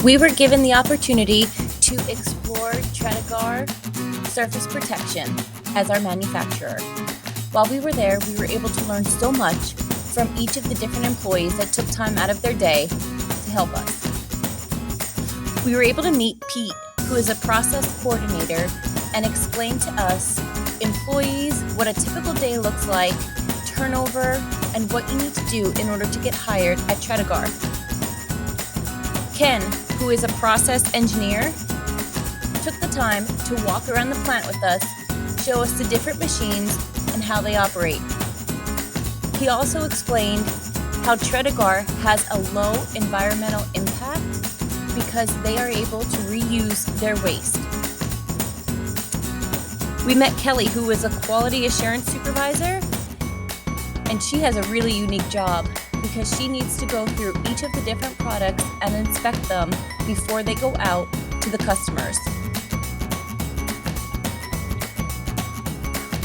We were given the opportunity to explore Tredegar Surface Protection as our manufacturer. While we were there, we were able to learn so much from each of the different employees that took time out of their day to help us. We were able to meet Pete, who is a process coordinator, and explain to us, employees, what a typical day looks like, turnover, and what you need to do in order to get hired at Tredegar. Ken, who is a process engineer, took the time to walk around the plant with us, show us the different machines and how they operate. He also explained how Tredegar has a low environmental impact because they are able to reuse their waste. We met Kelly, who is a quality assurance supervisor, and she has a really unique job because she needs to go through each of the different products and inspect them before they go out to the customers.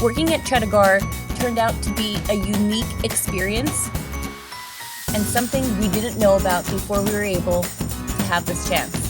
Working at Tredegar turned out to be a unique experience and something we didn't know about before we were able to have this chance.